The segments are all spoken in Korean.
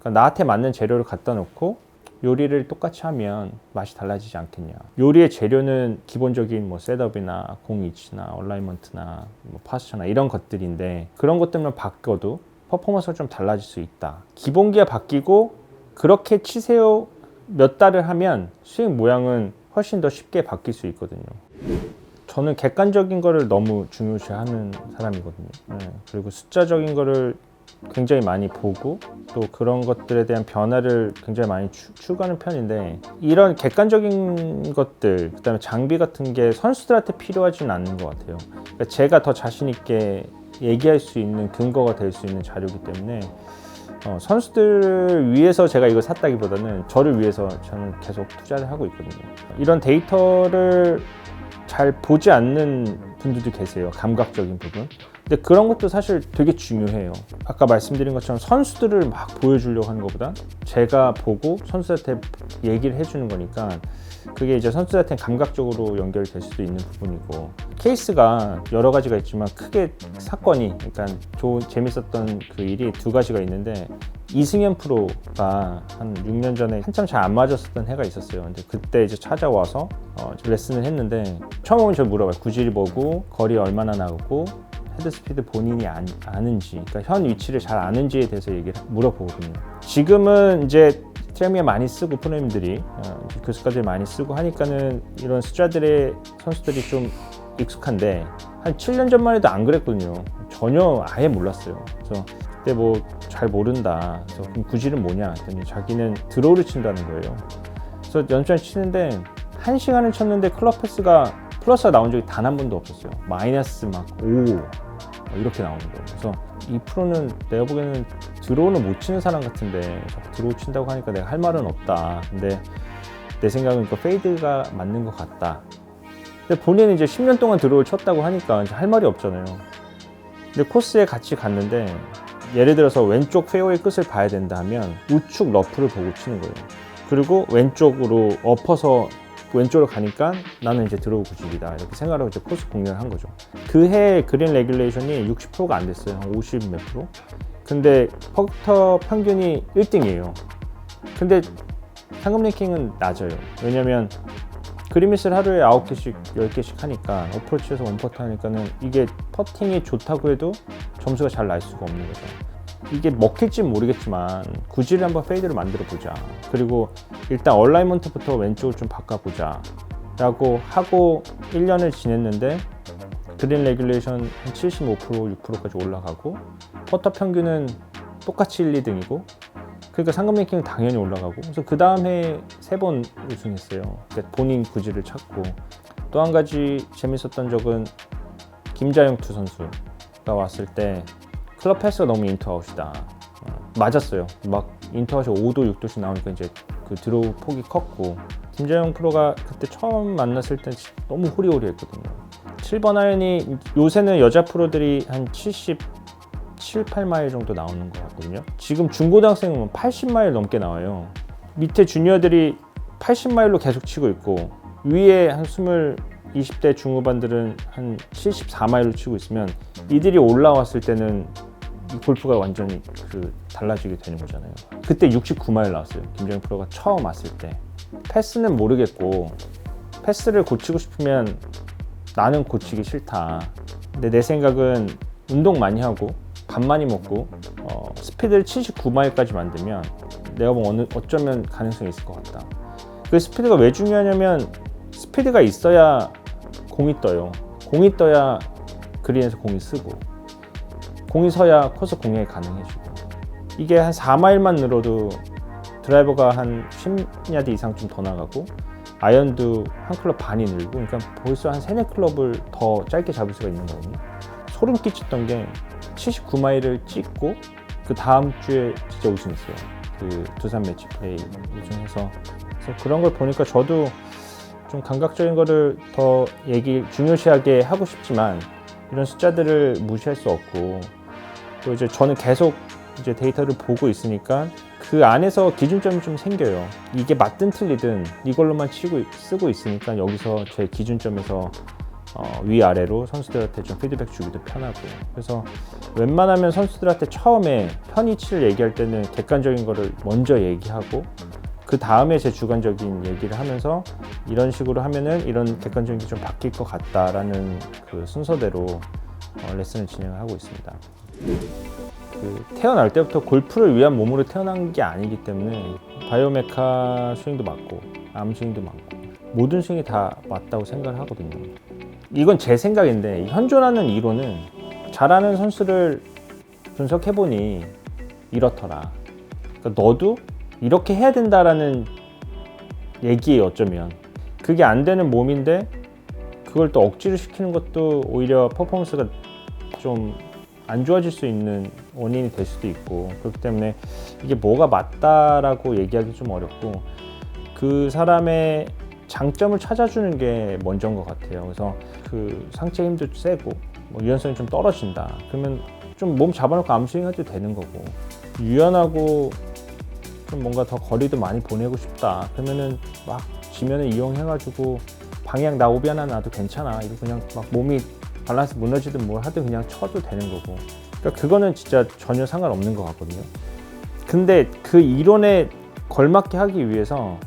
그러니까 나한테 맞는 재료를 갖다 놓고 요리를 똑같이 하면 맛이 달라지지 않겠냐. 요리의 재료는 기본적인 뭐 셋업이나 공이치나 얼라이먼트나 뭐 파스처나 이런 것들인데 그런 것들만 바꿔도 퍼포먼스가 좀 달라질 수 있다. 기본기가 바뀌고 그렇게 치세요 몇 달을 하면 스윙 모양은 훨씬 더 쉽게 바뀔 수 있거든요. 저는 객관적인 거를 너무 중요시하는 사람이거든요. 그리고 숫자적인 거를 굉장히 많이 보고 또 그런 것들에 대한 변화를 굉장히 많이 추구하는 편인데 이런 객관적인 것들 그다음에 장비 같은 게 선수들한테 필요하지는 않는 것 같아요. 그러니까 제가 더 자신 있게 얘기할 수 있는 근거가 될 수 있는 자료이기 때문에 선수들을 위해서 제가 이걸 샀다기보다는 저를 위해서 저는 계속 투자를 하고 있거든요. 이런 데이터를 잘 보지 않는 분들도 계세요. 감각적인 부분. 근데 그런 것도 사실 되게 중요해요. 아까 말씀드린 것처럼 선수들을 막 보여주려고 하는 것보다 제가 보고 선수한테 얘기를 해주는 거니까 그게 이제 선수한테는 감각적으로 연결될 수도 있는 부분이고 케이스가 여러 가지가 있지만 크게 사건이 그러니까 재밌었던 그 일이 두 가지가 있는데 이승현 프로가 한 6년 전에 한참 잘 안 맞았었던 해가 있었어요. 근데 그때 이제 찾아와서 레슨을 했는데 처음 오면 저를 물어봐요. 구질이 뭐고 거리 얼마나 나오고 헤드스피드 본인이 아는지 그러니까 현 위치를 잘 아는지에 대해서 얘기를 물어보거든요. 지금은 이제 트레미어 많이 쓰고 프로님들이 교수까지 많이 쓰고 하니까는 이런 숫자들의 선수들이 좀 익숙한데 한 7년 전만 해도 안 그랬거든요. 전혀 아예 몰랐어요. 그래서 그때 뭐 잘 모른다. 그래서 그럼 구질은 뭐냐 했더니 자기는 드로우를 친다는 거예요. 그래서 연습장 치는데 1시간을 쳤는데 클럽 패스가 플러스가 나온 적이 단 한 번도 없었어요. 마이너스 막 5 이렇게 나오는 거예요. 그래서 이 프로는 내가 보기에는 드로우는 못 치는 사람 같은데 자꾸 드로우 친다고 하니까 내가 할 말은 없다. 근데 내 생각은 그 페이드가 맞는 것 같다. 근데 본인은 이제 10년 동안 드로우를 쳤다고 하니까 이제 할 말이 없잖아요. 근데 코스에 같이 갔는데 예를 들어서 왼쪽 페어웨이 끝을 봐야 된다 하면 우측 러프를 보고 치는 거예요. 그리고 왼쪽으로 엎어서 왼쪽으로 가니까 나는 이제 드로우 구질이다 이렇게 생각하고 이제 코스 공략을 한 거죠. 그 해 그린 레귤레이션이 60%가 안 됐어요. 한 50 몇 프로. 근데 퍼터 평균이 1등이에요. 근데 상금 랭킹은 낮아요. 왜냐면 그린미스를 하루에 9개씩 10개씩 하니까 어프로치에서 원퍼트 하니까는 이게 퍼팅이 좋다고 해도 점수가 잘 날 수가 없는 거죠. 이게 먹힐지는 모르겠지만 구질을 한번 페이드를 만들어 보자. 그리고 일단 얼라이먼트부터 왼쪽을 좀 바꿔보자 라고 하고 1년을 지냈는데 그린 레귤레이션 한 75%, 6%까지 올라가고 퍼터 평균은 똑같이 1, 2등이고 그러니까 상금 랭킹은 당연히 올라가고 그래서 그 다음 해에 3번 우승했어요. 그러니까 본인 구질을 찾고 또 한 가지 재밌었던 적은 김자영 투 선수가 왔을 때 클럽 패스가 너무 인투아웃이다. 맞았어요. 막 인투아웃이 5도, 6도씩 나오니까 이제 그 드로우 폭이 컸고 김자영 프로가 그때 처음 만났을 때 너무 호리호리했거든요. 7번 아이언이 요새는 여자 프로들이 한 77, 8마일 정도 나오는 것 같거든요. 지금 중고등학생은 80마일 넘게 나와요. 밑에 주니어들이 80마일로 계속 치고 있고 위에 한 20대 중후반들은 한 74마일로 치고 있으면 이들이 올라왔을 때는 이 골프가 완전히 달라지게 되는 거잖아요. 그때 69마일 나왔어요. 김정인 프로가 처음 왔을 때. 패스는 모르겠고 패스를 고치고 싶으면 나는 고치기 싫다. 근데 내 생각은 운동 많이 하고 밥 많이 먹고 스피드를 79마일까지 만들면 내가 보면 어쩌면 가능성이 있을 것 같다. 그 스피드가 왜 중요하냐면 스피드가 있어야 공이 떠요. 공이 떠야 그린에서 공이 쓰고 공이 서야 코스 공략이 가능해지고 이게 한 4마일만 늘어도 드라이버가 한 10야드 이상 좀 더 나가고 아이언도 한 클럽 반이 늘고 그러니까 벌써 한 3, 4클럽을 더 짧게 잡을 수가 있는 거거든요. 소름 끼쳤던 게 79마일을 찍고 그 다음 주에 진짜 우승했어요. 그 두산 매치 플레이 우승해서 그래서 그런 걸 보니까 저도 좀 감각적인 거를 더 중요시하게 하고 싶지만 이런 숫자들을 무시할 수 없고 또 이제 저는 계속 이제 데이터를 보고 있으니까 그 안에서 기준점이 좀 생겨요. 이게 맞든 틀리든 이걸로만 쓰고 있으니까 여기서 제 기준점에서 위아래로 선수들한테 좀 피드백 주기도 편하고. 그래서 웬만하면 선수들한테 처음에 편의치를 얘기할 때는 객관적인 거를 먼저 얘기하고 그 다음에 제 주관적인 얘기를 하면서 이런 식으로 하면은 이런 객관적인 게 좀 바뀔 것 같다라는 그 순서대로 레슨을 진행을 하고 있습니다. 태어날 때부터 골프를 위한 몸으로 태어난 게 아니기 때문에 바이오메카 스윙도 맞고 암 스윙도 맞고 모든 스윙이 다 맞다고 생각을 하거든요. 이건 제 생각인데 현존하는 이론은 잘하는 선수를 분석해보니 이렇더라. 그러니까 너도 이렇게 해야 된다라는 얘기예요. 어쩌면 그게 안 되는 몸인데 그걸 또 억지로 시키는 것도 오히려 퍼포먼스가 좀 안 좋아질 수 있는 원인이 될 수도 있고, 그렇기 때문에 이게 뭐가 맞다라고 얘기하기 좀 어렵고 그 사람의 장점을 찾아주는 게 먼저인 것 같아요. 그래서 그 상체 힘도 세고 유연성이 좀 떨어진다 그러면 좀 몸 잡아놓고 암스윙 해도 되는 거고, 유연하고 좀 뭔가 더 거리도 많이 보내고 싶다 그러면은 막 지면을 이용해가지고 방향 나 오비 하나 놔도 괜찮아, 이거 그냥 막 몸이 밸런스 무너지든 뭘 하든 그냥 쳐도 되는 거고, 그러니까 그거는 진짜 전혀 상관없는 것 같거든요. 근데 그 이론에 걸맞게 하기 위해서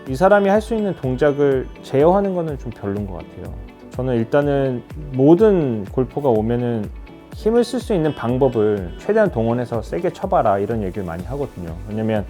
이 사람이 할 수 있는 동작을 제어하는 거는 좀 별로인 것 같아요. 저는 일단은 모든 골퍼가 오면은 힘을 쓸 수 있는 방법을 최대한 동원해서 세게 쳐봐라 이런 얘기를 많이 하거든요. 왜냐면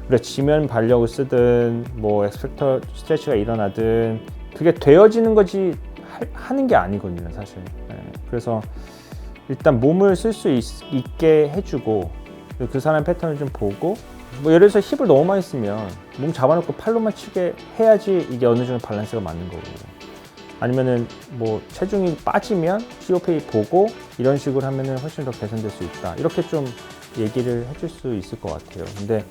우리가 지면 발력을 쓰든 뭐 엑스펙터 스트레치가 일어나든 그게 되어지는 거지 하는 게 아니거든요, 사실. 그래서 일단 몸을 쓸 수 있게 해주고 그 사람 패턴을 좀 보고, 뭐 예를 들어서 힙을 너무 많이 쓰면 몸 잡아놓고 팔로만 치게 해야지 이게 어느 정도 밸런스가 맞는 거고, 아니면은 뭐 체중이 빠지면 COP 보고 이런 식으로 하면은 훨씬 더 개선될 수 있다, 이렇게 좀 얘기를 해줄 수 있을 것 같아요. 근데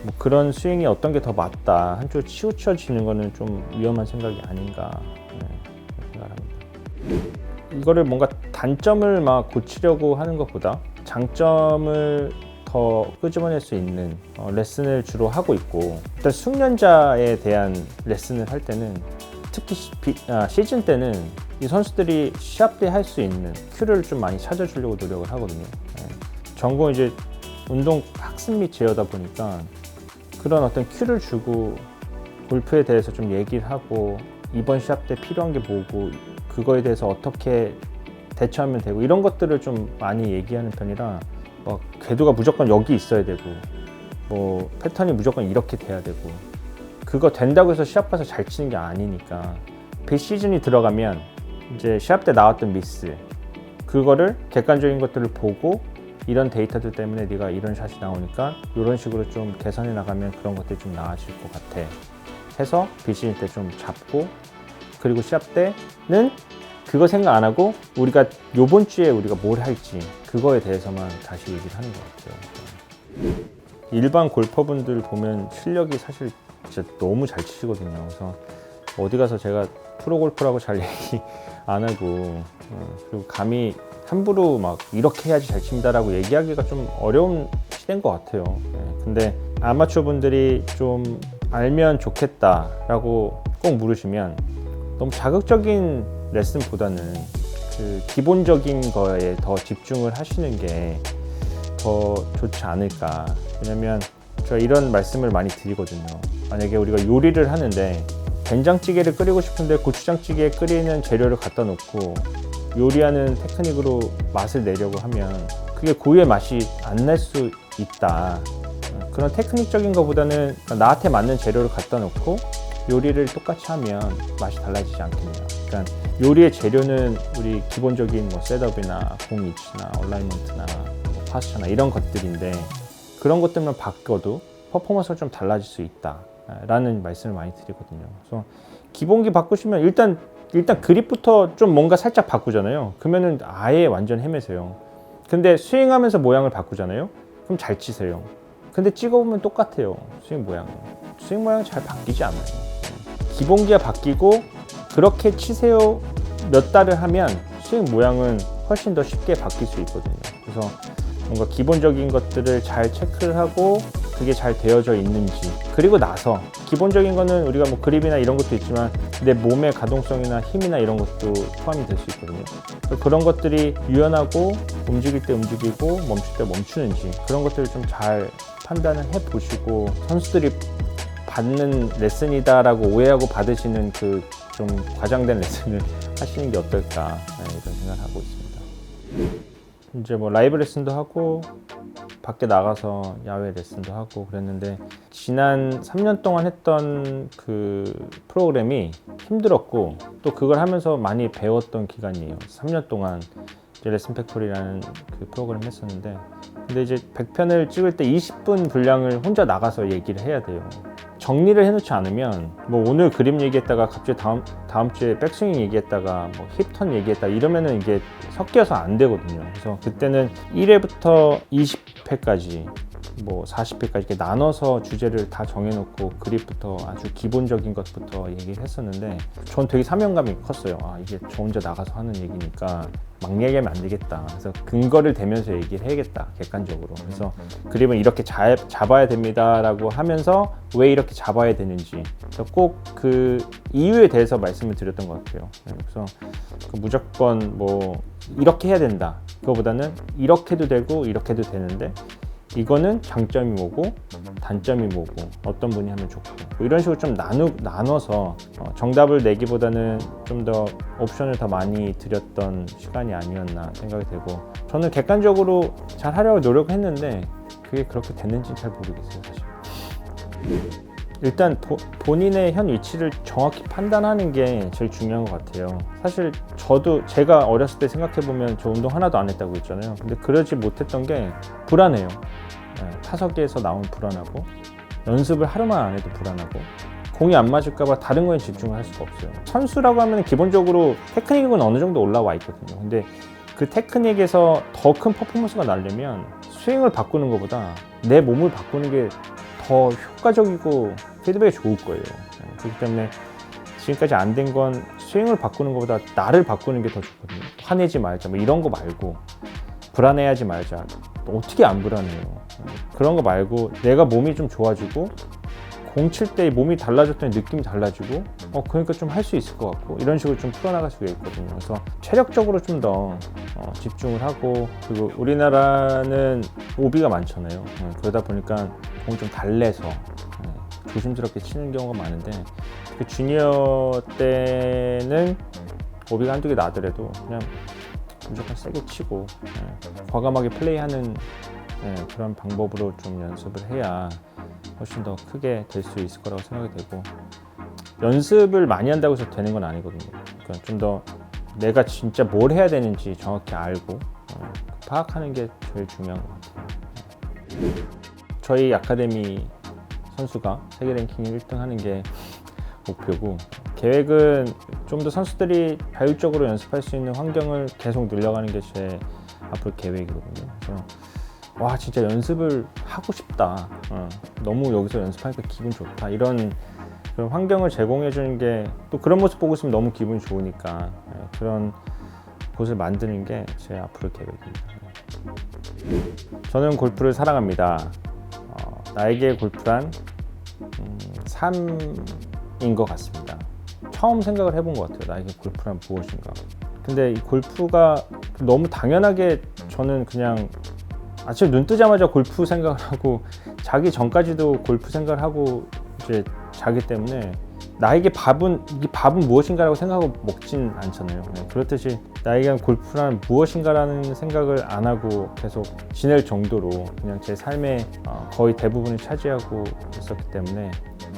뭐 그런 스윙이 어떤 게 더 맞다 한쪽으로 치우쳐지는 거는 좀 위험한 생각이 아닌가 생각합니다. 이거를 뭔가 단점을 막 고치려고 하는 것보다 장점을 더 끄집어낼 수 있는 레슨을 주로 하고 있고, 일단 숙련자에 대한 레슨을 할 때는 특히 시즌 때는 이 선수들이 시합 때 할 수 있는 큐를 좀 많이 찾아주려고 노력을 하거든요. 전공 이제 운동 학습 및 제어다 보니까 그런 어떤 큐를 주고 골프에 대해서 좀 얘기를 하고 이번 시합 때 필요한 게 뭐고 그거에 대해서 어떻게 대처하면 되고 이런 것들을 좀 많이 얘기하는 편이라, 뭐 궤도가 무조건 여기 있어야 되고 뭐 패턴이 무조건 이렇게 돼야 되고 그거 된다고 해서 시합 가서 잘 치는 게 아니니까, 비시즌이 들어가면 이제 시합 때 나왔던 미스 그거를 객관적인 것들을 보고 이런 데이터들 때문에 네가 이런 샷이 나오니까 이런 식으로 좀 개선해 나가면 그런 것들이 좀 나아질 것 같아 해서 비시즌 때 좀 잡고, 그리고 시합 때는 그거 생각 안 하고 우리가 요번 주에 우리가 뭘 할지 그거에 대해서만 다시 얘기를 하는 것 같아요. 일반 골퍼분들 보면 실력이 사실 진짜 너무 잘 치시거든요. 그래서 어디 가서 제가 프로 골퍼라고 잘 얘기 안 하고 그리고 감히 함부로 막 이렇게 해야지 잘 칩니다라고 얘기하기가 좀 어려운 시대인 것 같아요. 근데 아마추어 분들이 좀 알면 좋겠다라고 꼭 물으시면 너무 자극적인 레슨보다는 그 기본적인 거에 더 집중을 하시는 게 더 좋지 않을까. 왜냐면 제가 이런 말씀을 많이 드리거든요. 만약에 우리가 요리를 하는데 된장찌개를 끓이고 싶은데 고추장찌개에 끓이는 재료를 갖다 놓고 요리하는 테크닉으로 맛을 내려고 하면 그게 고유의 맛이 안 날 수 있다. 그런 테크닉적인 것보다는 나한테 맞는 재료를 갖다 놓고 요리를 똑같이 하면 맛이 달라지지 않겠냐. 그러니까 요리의 재료는 우리 기본적인 뭐 셋업이나 공 위치나 얼라이먼트나 뭐 파스처나 이런 것들인데 그런 것들만 바꿔도 퍼포먼스가 좀 달라질 수 있다 라는 말씀을 많이 드리거든요. 그래서 기본기 바꾸시면 일단 그립부터 좀 뭔가 살짝 바꾸잖아요. 그러면은 아예 완전 헤매세요. 근데 스윙하면서 모양을 바꾸잖아요. 그럼 잘 치세요. 근데 찍어보면 똑같아요. 스윙 모양 잘 바뀌지 않아요. 기본기가 바뀌고 그렇게 치세요 몇 달을 하면 스윙 모양은 훨씬 더 쉽게 바뀔 수 있거든요. 그래서 뭔가 기본적인 것들을 잘 체크를 하고 그게 잘 되어져 있는지, 그리고 나서 기본적인 거는 우리가 뭐 그립이나 이런 것도 있지만 내 몸의 가동성이나 힘이나 이런 것도 포함이 될 수 있거든요. 그런 것들이 유연하고 움직일 때 움직이고 멈출 때 멈추는지 그런 것들을 좀 잘 판단을 해보시고, 선수들이 받는 레슨이다라고 오해하고 받으시는 그 좀 과장된 레슨을 하시는 게 어떨까, 이런 생각을 하고 있습니다. 이제 뭐 라이브 레슨도 하고 밖에 나가서 야외 레슨도 하고 그랬는데, 지난 3년 동안 했던 그 프로그램이 힘들었고 또 그걸 하면서 많이 배웠던 기간이에요. 3년 동안 이제 레슨 팩토리라는 그 프로그램을 했었는데, 근데 이제 100편을 찍을 때 20분 분량을 혼자 나가서 얘기를 해야 돼요. 정리를 해놓지 않으면 뭐 오늘 그림 얘기했다가 갑자기 다음 주에 백스윙 얘기했다가 뭐 힙턴 얘기했다 이러면은 이게 섞여서 안 되거든요. 그래서 그때는 1회부터 20회까지 뭐 40회까지 이렇게 나눠서 주제를 다 정해놓고 그립부터 아주 기본적인 것부터 얘기를 했었는데, 전 되게 사명감이 컸어요. 이게 저 혼자 나가서 하는 얘기니까 막 얘기하면 안 되겠다. 그래서 근거를 대면서 얘기를 해야겠다, 객관적으로. 그래서 그림을 이렇게 잡아야 됩니다 라고 하면서 왜 이렇게 잡아야 되는지 꼭 그 이유에 대해서 말씀을 드렸던 것 같아요. 그래서 무조건 뭐 이렇게 해야 된다, 그거보다는 이렇게도 되고 이렇게도 되는데 이거는 장점이 뭐고 단점이 뭐고 어떤 분이 하면 좋고, 뭐 이런 식으로 좀 나눠서 정답을 내기보다는 좀 더 옵션을 더 많이 드렸던 시간이 아니었나 생각이 되고, 저는 객관적으로 잘 하려고 노력했는데 그게 그렇게 됐는지는 잘 모르겠어요, 사실. 일단 본인의 현 위치를 정확히 판단하는 게 제일 중요한 것 같아요. 사실 제가 어렸을 때 생각해보면 저 운동 하나도 안 했다고 했잖아요. 근데 그러지 못했던 게 불안해요. 타석에서 나오면 불안하고, 연습을 하루만 안 해도 불안하고, 공이 안 맞을까봐 다른 거에 집중을 할 수가 없어요. 선수라고 하면 기본적으로 테크닉은 어느 정도 올라와 있거든요. 근데 그 테크닉에서 더 큰 퍼포먼스가 나려면 스윙을 바꾸는 것보다 내 몸을 바꾸는 게 더 효과적이고 피드백이 좋을 거예요. 그렇기 때문에 지금까지 안 된 건 스윙을 바꾸는 것보다 나를 바꾸는 게 더 좋거든요. 화내지 말자, 뭐 이런 거 말고, 불안해하지 말자, 어떻게 안 불안해요. 그런 거 말고 내가 몸이 좀 좋아지고 공 칠 때 몸이 달라졌더니 느낌이 달라지고 그러니까 좀 할 수 있을 것 같고, 이런 식으로 좀 풀어나갈 수가 있거든요. 그래서 체력적으로 좀 더 집중을 하고, 그리고 우리나라는 오비가 많잖아요. 그러다 보니까 공이 좀 달래서 조심스럽게 치는 경우가 많은데, 그 주니어 때는 오비가 한두 개 나더라도 그냥 무조건 세게 치고 과감하게 플레이하는 그런 방법으로 좀 연습을 해야 훨씬 더 크게 될 수 있을 거라고 생각이 되고, 연습을 많이 한다고 해서 되는 건 아니거든요. 그러니까 좀 더 내가 진짜 뭘 해야 되는지 정확히 알고 파악하는 게 제일 중요한 것 같아요. 저희 아카데미 선수가 세계 랭킹 1등 하는 게 목표고, 계획은 좀 더 선수들이 자율적으로 연습할 수 있는 환경을 계속 늘려가는 게 제 앞으로 계획이거든요. 그래서 와, 진짜 연습을 하고 싶다, 너무 여기서 연습하니까 기분 좋다, 이런 그런 환경을 제공해 주는 게, 또 그런 모습 보고 있으면 너무 기분이 좋으니까 그런 곳을 만드는 게 제 앞으로 계획입니다. 저는 골프를 사랑합니다. 나에게 골프란 삶인 것 같습니다. 처음 생각을 해본 것 같아요. 나에게 골프란 무엇인가. 근데 이 골프가 너무 당연하게, 저는 그냥 아침에 눈 뜨자마자 골프 생각을 하고 자기 전까지도 골프 생각을 하고 이제 자기 때문에, 나에게 밥은 무엇인가라고 생각하고 먹진 않잖아요. 그렇듯이 나에게 골프란 무엇인가라는 생각을 안 하고 계속 지낼 정도로 그냥 제 삶의 거의 대부분을 차지하고 있었기 때문에,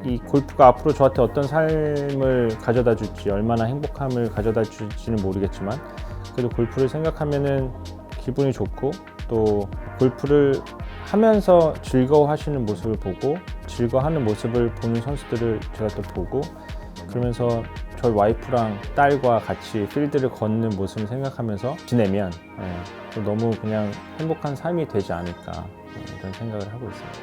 이 골프가 앞으로 저한테 어떤 삶을 가져다 줄지, 얼마나 행복함을 가져다 줄지는 모르겠지만, 그래도 골프를 생각하면은 기분이 좋고, 또 골프를 하면서 즐거워하시는 모습을 보고, 즐거워하는 모습을 보는 선수들을 제가 또 보고, 그러면서 저희 와이프랑 딸과 같이 필드를 걷는 모습을 생각하면서 지내면 너무 그냥 행복한 삶이 되지 않을까, 이런 생각을 하고 있습니다.